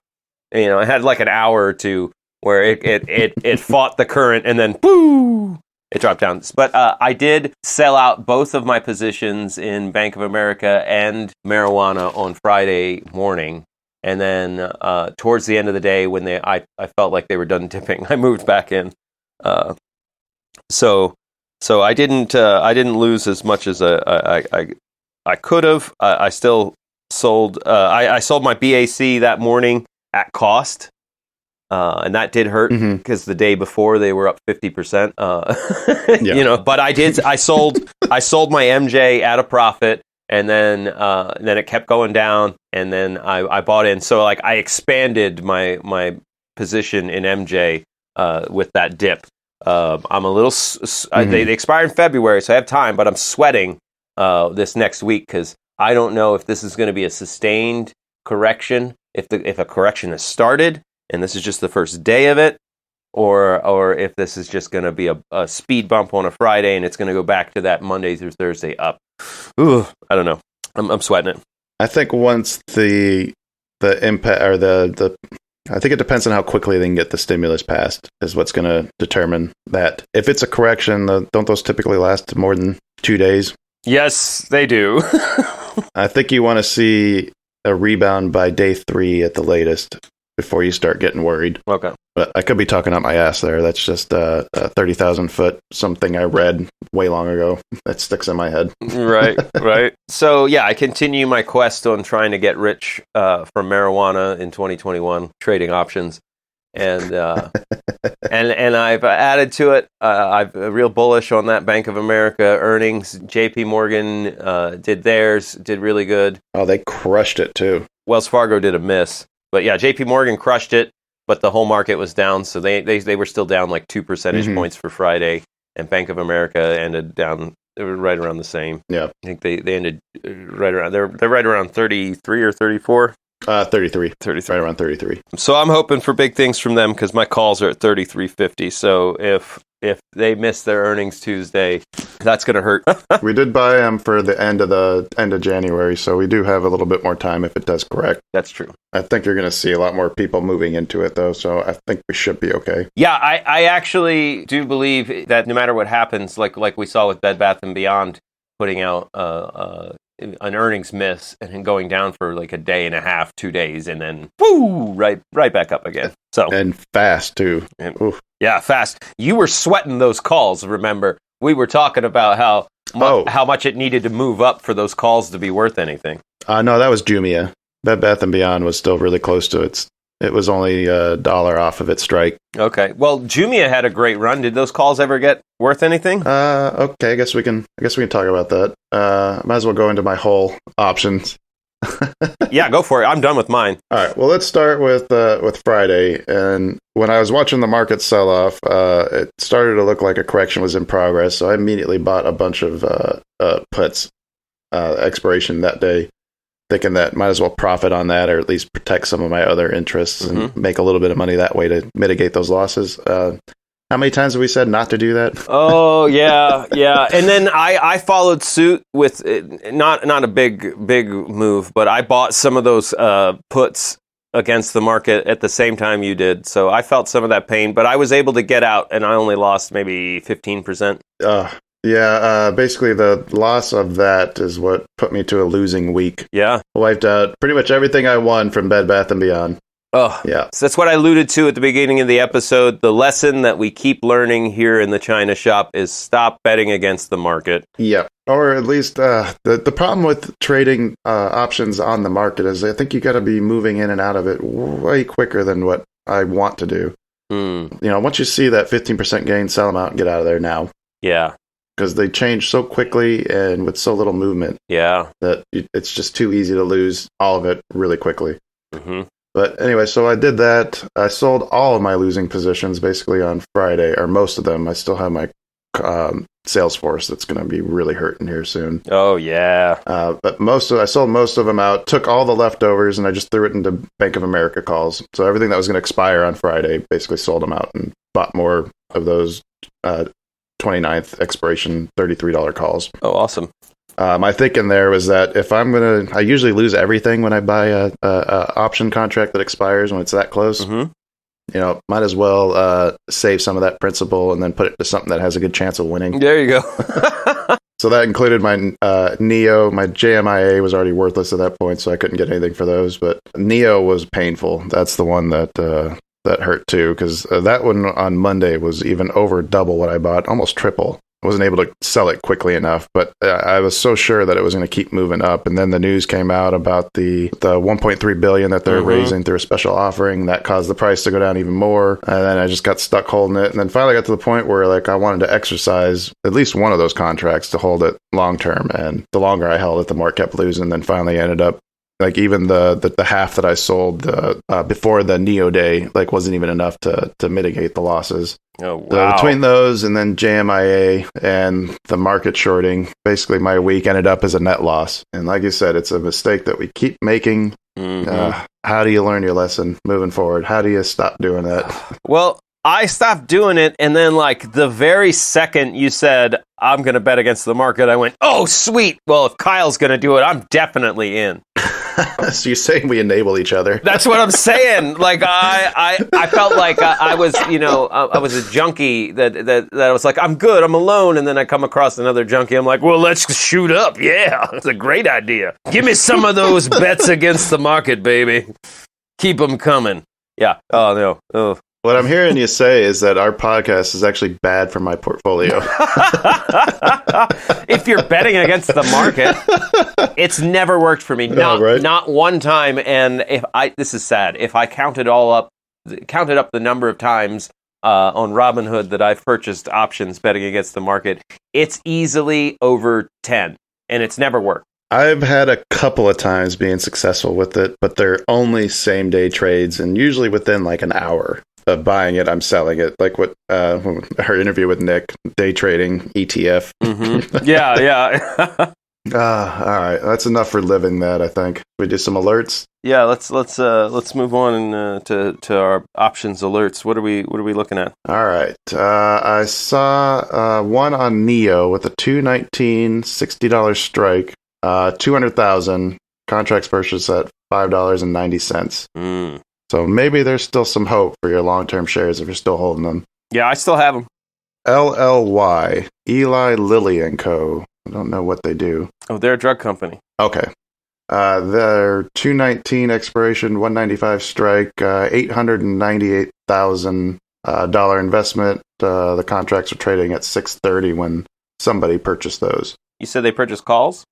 And, I had like an hour or two where it fought the current, and then boo, it dropped down. But I did sell out both of my positions in Bank of America and marijuana on Friday morning. And then towards the end of the day, when I felt like they were done dipping, I moved back in. So I didn't lose as much as I could have. I still sold. I sold my BAC that morning at cost, and that did hurt because the day before they were up 50%. But I sold my MJ at a profit. And then it kept going down, and then I bought in. So I expanded my position in MJ with that dip. I'm a little. They expire in February, so I have time, but I'm sweating this next week because I don't know if this is going to be a sustained correction. If a correction has started and this is just the first day of it, or if this is just going to be a speed bump on a Friday and it's going to go back to that Monday through Thursday up. Ooh, I don't know. I'm sweating it. I think once the impact, or I think it depends on how quickly they can get the stimulus passed is what's going to determine that. If it's a correction, don't those typically last more than 2 days? Yes, they do. I think you want to see a rebound by day 3 at the latest before you start getting worried. Okay. But I could be talking up my ass there. That's just a 30,000 foot something I read way long ago that sticks in my head. Right. So yeah, I continue my quest on trying to get rich from marijuana in 2021, trading options, and and I've added to it. I'm real bullish on that Bank of America earnings. J.P. Morgan did theirs, did really good. Oh, they crushed it too. Wells Fargo did a miss, but yeah, J.P. Morgan crushed it. But the whole market was down, so they were still down like 2 percentage points for Friday, and Bank of America ended down right around the same. Yeah, I think they ended right around they're right around 33 or 34. 33, right around 33. So I'm hoping for big things from them because my calls are at 33.50. So if they miss their earnings Tuesday, that's going to hurt. We did buy them for the end of January, so we do have a little bit more time if it does correct. That's true. I think you're going to see a lot more people moving into it, though, so I think we should be okay. Yeah, I actually do believe that no matter what happens, like we saw with Bed Bath & Beyond putting out an earnings miss and then going down for like a day and a half, 2 days, and then woo, right back up again. So and fast, too. Yeah, fast. You were sweating those calls, remember? We were talking about how much it needed to move up for those calls to be worth anything. No, that was Jumia. Bed Bath & Beyond was still really close to it. It was only $1 off of its strike. Okay. Well, Jumia had a great run. Did those calls ever get worth anything? Okay, I guess we can talk about that. Might as well go into my whole options. Yeah, go for it. I'm done with mine. All right. Well, let's start with Friday. And when I was watching the market sell off, it started to look like a correction was in progress. So I immediately bought a bunch of puts expiration that day, thinking that might as well profit on that, or at least protect some of my other interests and make a little bit of money that way to mitigate those losses. How many times have we said not to do that? Oh, yeah. And then I followed suit with not a big move, but I bought some of those puts against the market at the same time you did. So I felt some of that pain, but I was able to get out, and I only lost maybe 15%. Basically the loss of that is what put me to a losing week. Yeah. Wiped out pretty much everything I won from Bed Bath & Beyond. Oh, yeah. So that's what I alluded to at the beginning of the episode. The lesson that we keep learning here in the China shop is stop betting against the market. Yeah. Or at least the problem with trading options on the market is I think you got to be moving in and out of it way quicker than what I want to do. Once you see that 15% gain, sell them out and get out of there now. Yeah. Because they change so quickly and with so little movement. Yeah. That it's just too easy to lose all of it really quickly. Mm-hmm. But anyway, so I did that. I sold all of my losing positions basically on Friday, or most of them. I still have my sales force that's going to be really hurting here soon. Oh, yeah. But I sold most of them out, took all the leftovers, and I just threw it into Bank of America calls. So everything that was going to expire on Friday, basically sold them out and bought more of those 29th expiration $33 calls. Oh, awesome. My thinking there was that if I usually lose everything when I buy a option contract that expires when it's that close. Mm-hmm. Might as well save some of that principal and then put it to something that has a good chance of winning. There you go. So that included my NEO. My JMIA was already worthless at that point, so I couldn't get anything for those. But NEO was painful. That's the one that hurt too, because that one on Monday was even over double what I bought, almost triple. I wasn't able to sell it quickly enough, but I was so sure that it was going to keep moving up. And then the news came out about the $1.3 billion that they're raising through a special offering. That caused the price to go down even more. And then I just got stuck holding it. And then finally got to the point where I wanted to exercise at least one of those contracts to hold it long term. And the longer I held it, the more it kept losing. Then finally ended up even the half that I sold before the NEO day wasn't even enough to mitigate the losses. Oh, wow. So between those and then JMIA and the market shorting, basically my week ended up as a net loss. And like you said, it's a mistake that we keep making. Mm-hmm. How do you learn your lesson moving forward? How do you stop doing that? Well, I stopped doing it, and then the very second you said, I'm going to bet against the market, I went, oh, sweet. Well, if Kyle's going to do it, I'm definitely in. So you're saying we enable each other? That's what I'm saying. Like I felt like I was, I was a junkie that I was like, I'm good, I'm alone, and then I come across another junkie. I'm like, well, let's shoot up. Yeah, it's a great idea. Give me some of those bets against the market, baby. Keep them coming. Yeah. Oh no. Oh. What I'm hearing you say is that our podcast is actually bad for my portfolio. If you're betting against the market, it's never worked for me. Not one time. And this is sad. If I counted up the number of times on Robinhood that I've purchased options betting against the market, it's easily over 10, and it's never worked. I've had a couple of times being successful with it, but they're only same day trades, and usually within like an hour of buying it, I'm selling it. Like what her interview with Nick, day trading ETF. Mm-hmm. Yeah. All right, that's enough for living that. I think we do some alerts. Yeah, let's move on to our options alerts. What are we looking at? All right, I saw one on Neo with a 219 $60 strike, 200,000 contracts purchased at $5.90. So maybe there's still some hope for your long-term shares if you're still holding them. Yeah, I still have them. LLY, Eli Lilly and Co. I don't know what they do. Oh, they're a drug company. Okay. Their 219 expiration, 195 strike, $898,000 investment. The contracts are trading at 630 when somebody purchased those. You said they purchased calls?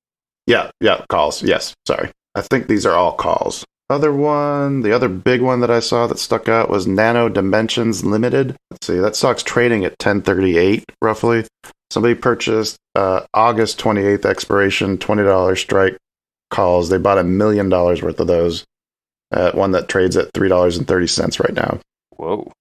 Yeah, calls. Yes, sorry. I think these are all calls. The other big one that I saw that stuck out was Nano Dimensions Limited. Let's see, that stock's trading at 1038 roughly. Somebody purchased August 28th expiration, $20 strike calls. They bought $1 million worth of those at one that trades at $3.30 right now. Whoa.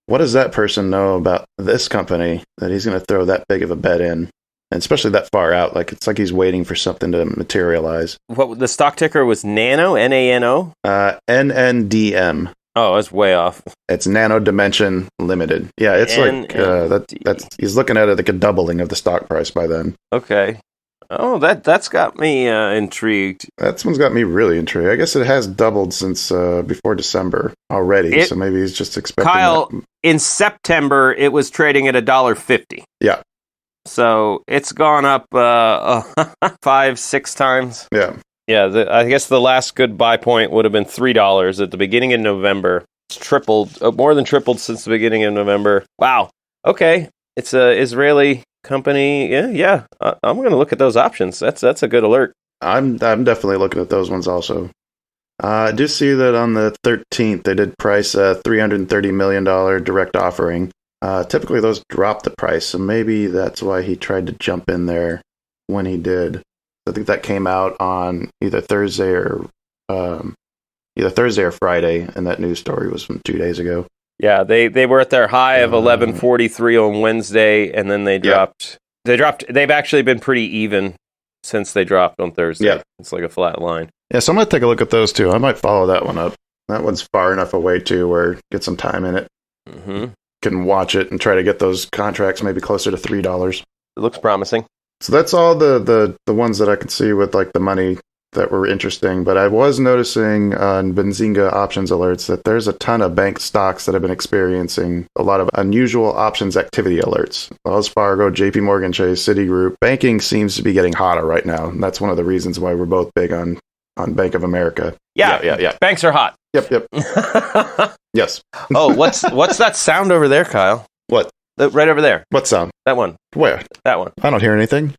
What does that person know about this company that he's going to throw that big of a bet in? And especially that far out, like it's like he's waiting for something to materialize. What the stock ticker was? Nano, NANO, NNDM. Oh, that's way off. It's Nano Dimension Limited. Yeah, it's that's he's looking at it like a doubling of the stock price by then. Okay. Oh, that's got me intrigued. That one's got me really intrigued. I guess it has doubled since before December already, so maybe he's just expecting. Kyle, that. In September, it was trading at $1.50. Yeah. So it's gone up 5-6 times. Yeah. Yeah, I guess the last good buy point would have been $3 at the beginning of November. It's tripled, more than tripled since the beginning of November. Wow. Okay. It's a Israeli company. Yeah. I'm going to look at those options. That's a good alert. I'm definitely looking at those ones also. I do see that on the 13th, they did price a $330 million direct offering. Typically, those drop the price, so maybe that's why he tried to jump in there when he did. I think that came out on either Thursday or Friday, and that news story was from 2 days ago. Yeah, they were at their high of 1143 on Wednesday, and then they dropped. Yeah. They dropped. They've actually been pretty even since they dropped on Thursday. Yeah. It's like a flat line. Yeah, so I'm going to take a look at those too. I might follow that one up. That one's far enough away too, where get some time in it. Mm-hmm. Can watch it and try to get those contracts maybe closer to $3. It looks promising. So that's all the ones that I could see with like the money that were interesting. But I was noticing on Benzinga options alerts that there's a ton of bank stocks that have been experiencing a lot of unusual options activity alerts. Wells Fargo, JP Morgan Chase, Citigroup. Banking seems to be getting hotter right now. And that's one of the reasons why we're both big on Bank of America. Yeah. Banks are hot. Yep. Yes. Oh, what's that sound over there, Kyle? What? Right over there. What sound? That one. Where? That one. I don't hear anything.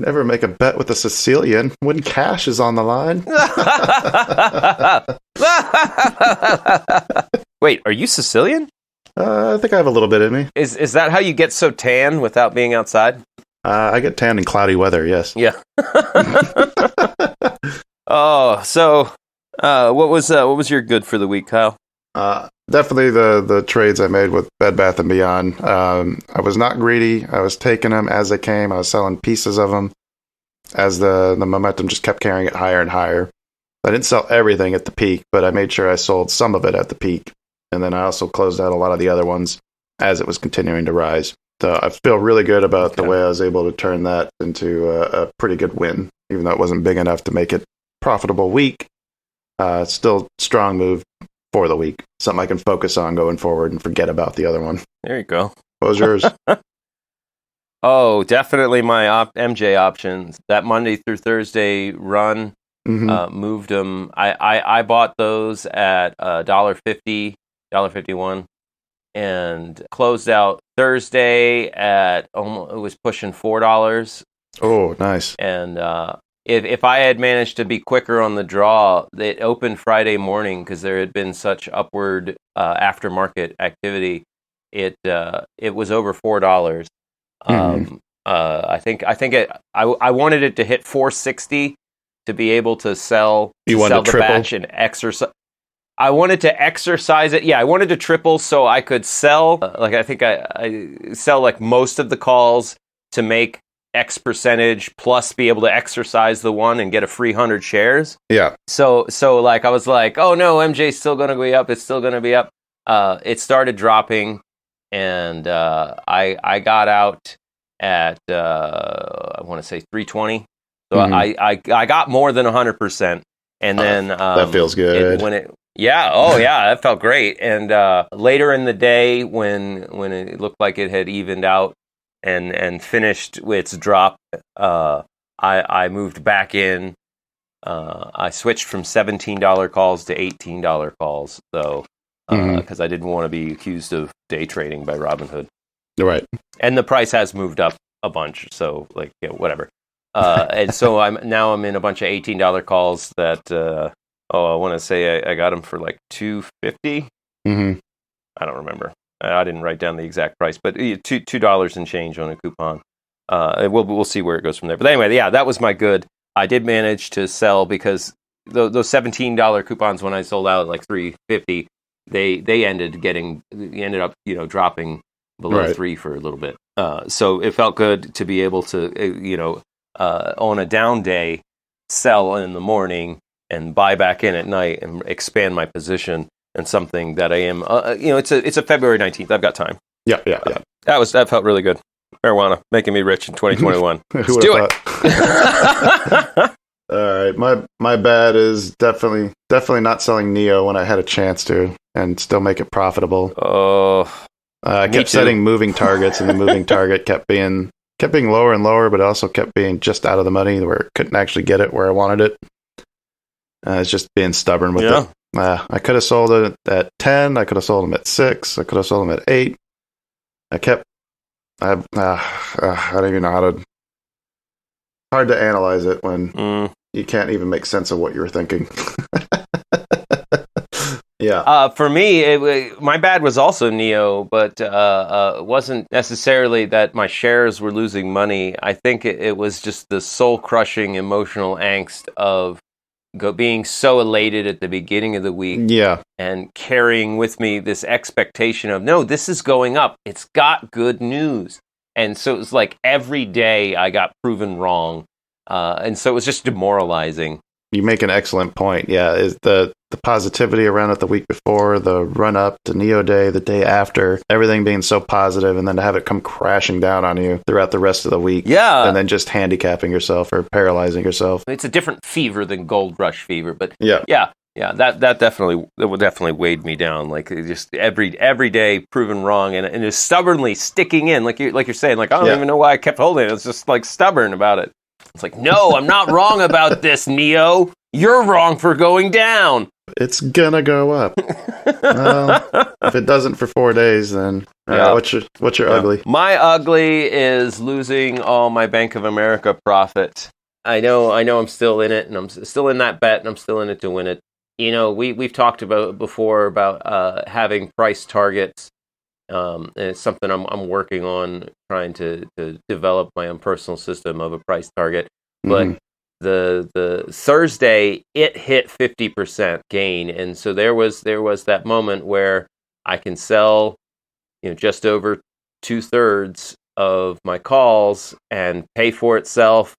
Never make a bet with a Sicilian when cash is on the line. Wait, are you Sicilian? I think I have a little bit in me. Is that how you get so tan without being outside? I get tan in cloudy weather, yes. Yeah. Oh, so what was your good for the week, Kyle? Definitely the trades I made with Bed Bath & Beyond. I was not greedy. I was taking them as they came. I was selling pieces of them as the momentum just kept carrying it higher and higher. I didn't sell everything at the peak, but I made sure I sold some of it at the peak. And then I also closed out a lot of the other ones as it was continuing to rise. So I feel really good about the way I was able to turn that into a pretty good win, even though it wasn't big enough to make it profitable week. Still strong move for the week. Something I can focus on going forward and forget about the other one. There you go. What was yours? Oh, definitely my MJ options. That Monday through Thursday run, moved them. I bought those at $1.50, $1.51, and closed out Thursday at almost, it was pushing $4. Oh, nice. And if I had managed to be quicker on the draw, it opened Friday morning because there had been such upward aftermarket activity. It was over $4. I wanted it to hit 460 to be able to sell the batch and exercise. I wanted to exercise it. Yeah, I wanted to triple so I could sell. I sell like most of the calls to make X percentage plus be able to exercise the one and get a free 100 shares. Yeah. So like I was like, oh no, MJ's still going to be up. It's still going to be up. It started dropping, and I got out at I want to say 320. So I got more than 100%, and then that feels good. That felt great. And later in the day, when it looked like it had evened out and finished its drop, I moved back in. I switched from $17 calls to $18 calls, though, because I didn't want to be accused of day trading by Robinhood. Right. And the price has moved up a bunch, so like whatever. And so I'm in a bunch of $18 calls that I want to say I got them for like $2.50. I don't remember. I didn't write down the exact price, but $2 and change on a coupon. We'll see where it goes from there. But anyway, yeah, that was my good. I did manage to sell because those $17 coupons, when I sold out at like $3.50, they ended up dropping below $3 for a little bit. So it felt good to be able to on a down day sell in the morning and buy back in at night and expand my position. And something that I am, it's a February 19th. I've got time. Yeah. That felt really good. Marijuana making me rich in 2021. Let's do it. All right, my bad is definitely not selling Neo when I had a chance to, and still make it profitable. Oh, I kept setting moving targets, and the moving target kept being lower and lower, but it also kept being just out of the money where I couldn't actually get it where I wanted it. It's just being stubborn with it. I could have sold it at 10. I could have sold them at 6. I could have sold them at 8. I don't even know how to. Hard to analyze it when you can't even make sense of what you were thinking. Yeah. For me, my bad was also Neo, but it wasn't necessarily that my shares were losing money. I think it was just the soul-crushing emotional angst of being so elated at the beginning of the week, and carrying with me this expectation of, no, this is going up. It's got good news. And so it was like every day I got proven wrong. And so it was just demoralizing. You make an excellent point. Yeah, is the positivity around it the week before, the run up to Neo Day, the day after, everything being so positive, and then to have it come crashing down on you throughout the rest of the week. Yeah. And then just handicapping yourself or paralyzing yourself. It's a different fever than Gold Rush fever, but yeah, that definitely weighed me down. Like just every day proven wrong, and just stubbornly sticking in, like you're saying, like I don't even know why I kept holding it. It's just like stubborn about it. It's like, no, I'm not wrong about this, Neo. You're wrong for going down. It's gonna go up. Well, if it doesn't for 4 days, then what's your ugly? My ugly is losing all my Bank of America profit. I know I'm still in it, and I'm still in that bet, and I'm still in it to win it. We've talked about before about having price targets. And it's something I'm working on, trying to develop my own personal system of a price target. But the Thursday, it hit 50% gain, and so there was that moment where I can sell, just over 2/3 of my calls and pay for itself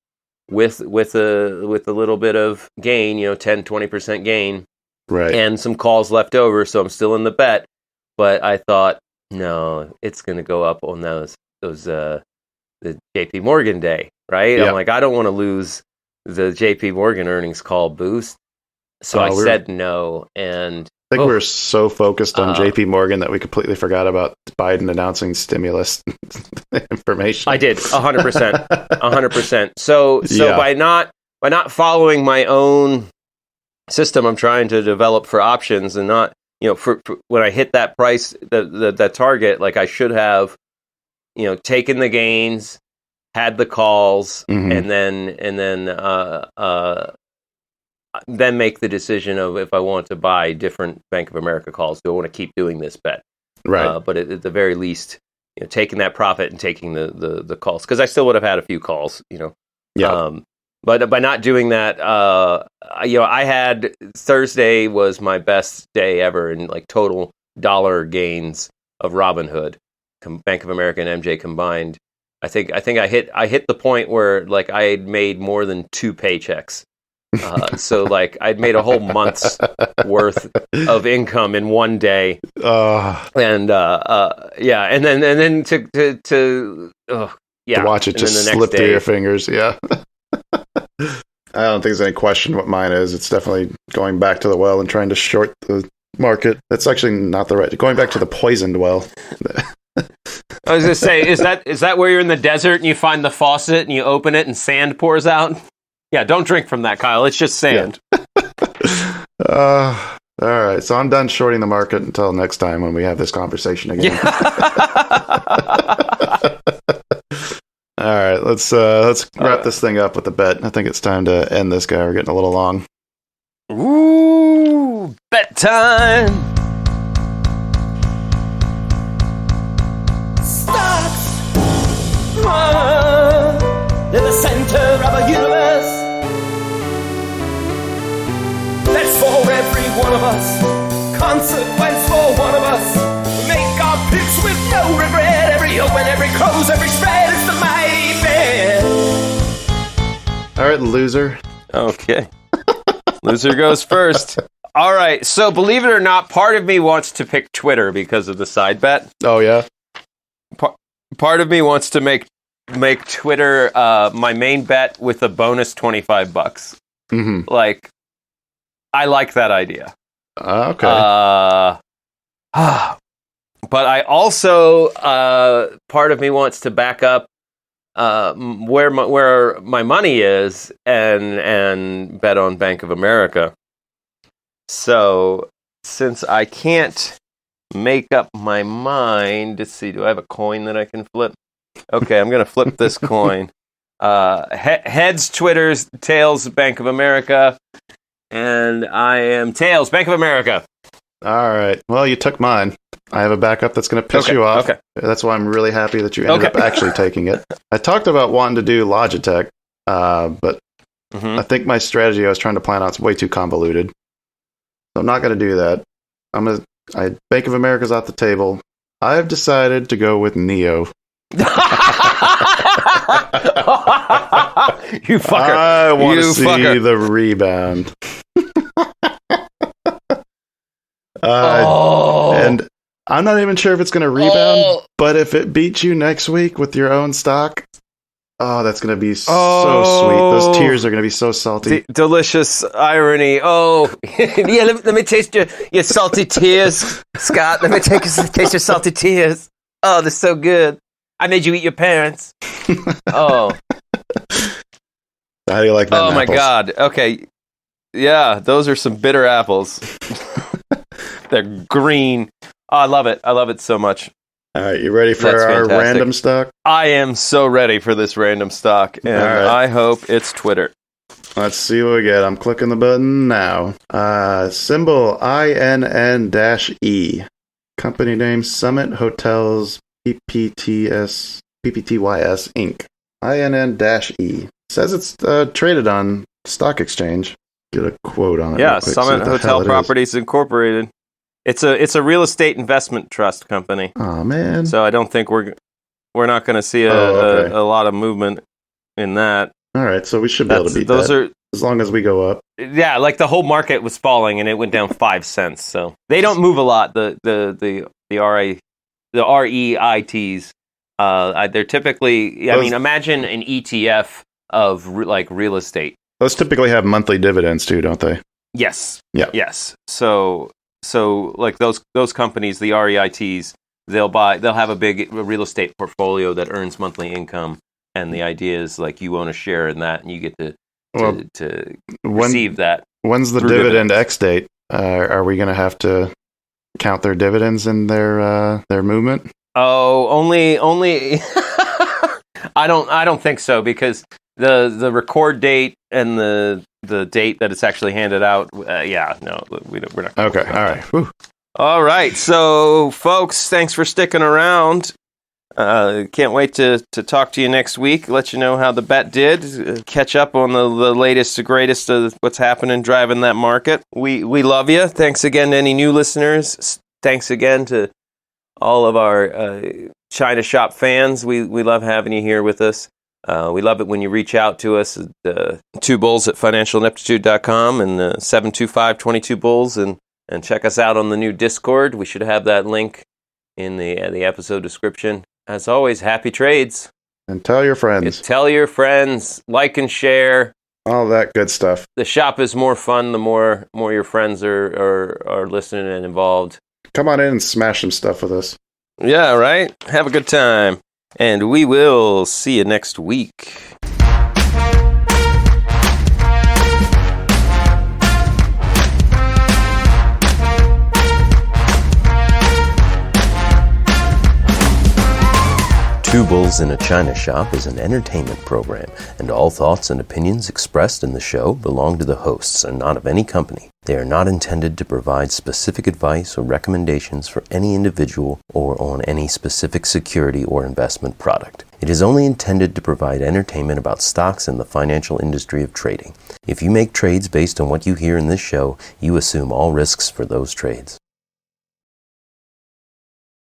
with a little bit of gain, 10-20% gain, right, and some calls left over. So I'm still in the bet, but I thought, no, it's going to go up on those. the JP Morgan day, right? Yep. I'm like, I don't want to lose the JP Morgan earnings call boost. So I said no. And I think we were so focused on JP Morgan that we completely forgot about Biden announcing stimulus information. I did 100%, 100%. So by not following my own system I'm trying to develop for options, and not, for when I hit that price, that target, like I should have, taken the gains, had the calls, and then make the decision of if I want to buy different Bank of America calls. Do I want to keep doing this bet? Right. But at the very least, taking that profit and taking the calls, because I still would have had a few calls. Yeah. But by not doing that, I had Thursday was my best day ever in like total dollar gains of Robinhood, Bank of America and MJ combined. I think I hit the point where like I had made more than 2 paychecks. So like I'd made a whole month's worth of income in one day. And then to watch it just slip through your fingers. Yeah. I don't think there's any question what mine is. It's definitely going back to the well and trying to short the market. That's actually not the right. Going back to the poisoned well. I was gonna say, is that where you're in the desert and you find the faucet and you open it and sand pours out? Yeah, don't drink from that, Kyle. It's just sand. Yeah. All right, so I'm done shorting the market until next time when we have this conversation again. All right, let's wrap this thing up with a bet. I think it's time to end this guy. We're getting a little long. Ooh, bet time. Stocks in the center of a universe that's for every one of us. Consequence for one of us. Make our picks with no regret. Every open, every close, every spread is the mighty bet. All right, loser. Okay. Loser goes first. All right, so believe it or not, part of me wants to pick Twitter because of the side bet. Oh, yeah? Part of me wants to make Twitter my main bet with a bonus $25. Mm-hmm. Like, I like that idea. Okay. But I also part of me wants to back up where my money is and bet on Bank of America. So since I can't make up my mind, let's see, do I have a coin that I can flip? Okay, I'm going to flip this coin. Heads, Twitter's, tails, Bank of America. And I am tails, Bank of America. All right. Well, you took mine. I have a backup that's going to piss you off. Okay. That's why I'm really happy that you ended up actually taking it. I talked about wanting to do Logitech, but I think my strategy I was trying to plan out is way too convoluted. So I'm not going to do that. Bank of America's off the table. I've decided to go with Neo. You fucker. I want to see the rebound. And I'm not even sure if it's going to rebound, but if it beats you next week with your own stock, that's going to be so sweet. Those tears are going to be so salty. Delicious irony. Oh, yeah, let me taste your salty tears, Scott. Let me taste your salty tears. Oh, they're so good. I made you eat your parents. Oh. How do you like that? Oh, my God. Okay. Yeah, those are some bitter apples. They're green. Oh, I love it. I love it so much. All right, you ready for our random stock? I am so ready for this random stock, and I hope it's Twitter. Let's see what we get. I'm clicking the button now. Symbol INN-E. Company name Summit Hotels PPTYS Inc. INN-E. Says it's traded on stock exchange. Get a quote on it. Yeah, Summit Hotel Properties Incorporated. It's a real estate investment trust company. Oh man! So I don't think we're not going to see a lot of movement in that. All right, so we should be able to beat that as long as we go up. Yeah, like the whole market was falling and it went down 5 cents. So they don't move a lot. The REITs. They're typically, imagine an ETF of like real estate. Those typically have monthly dividends too, don't they? Yes. Yeah. Yes. So like those companies, the REITs, they'll have a big real estate portfolio that earns monthly income, and the idea is like you own a share in that, and you get to receive that. When's the dividend X date? Are we going to have to count their dividends in their movement? Oh, only. I don't think so, because the record date and the date that it's actually handed out. We're not. Okay. All right. Whew. All right. So, folks, thanks for sticking around. Can't wait to talk to you next week. Let you know how the bet did. Catch up on the latest, the greatest of what's happening, driving that market. We love you. Thanks again to any new listeners. Thanks again to all of our China Shop fans. We love having you here with us. We love it when you reach out to us at 2bulls@financialineptitude.com and 725-22bulls and check us out on the new Discord. We should have that link in the episode description. As always, happy trades. And tell your friends. Tell your friends, like and share. All that good stuff. The shop is more fun the more your friends are listening and involved. Come on in and smash some stuff with us. Yeah, right? Have a good time. And we will see you next week. Two Bulls in a China Shop is an entertainment program, and all thoughts and opinions expressed in the show belong to the hosts and not of any company. They are not intended to provide specific advice or recommendations for any individual or on any specific security or investment product. It is only intended to provide entertainment about stocks and the financial industry of trading. If you make trades based on what you hear in this show, you assume all risks for those trades.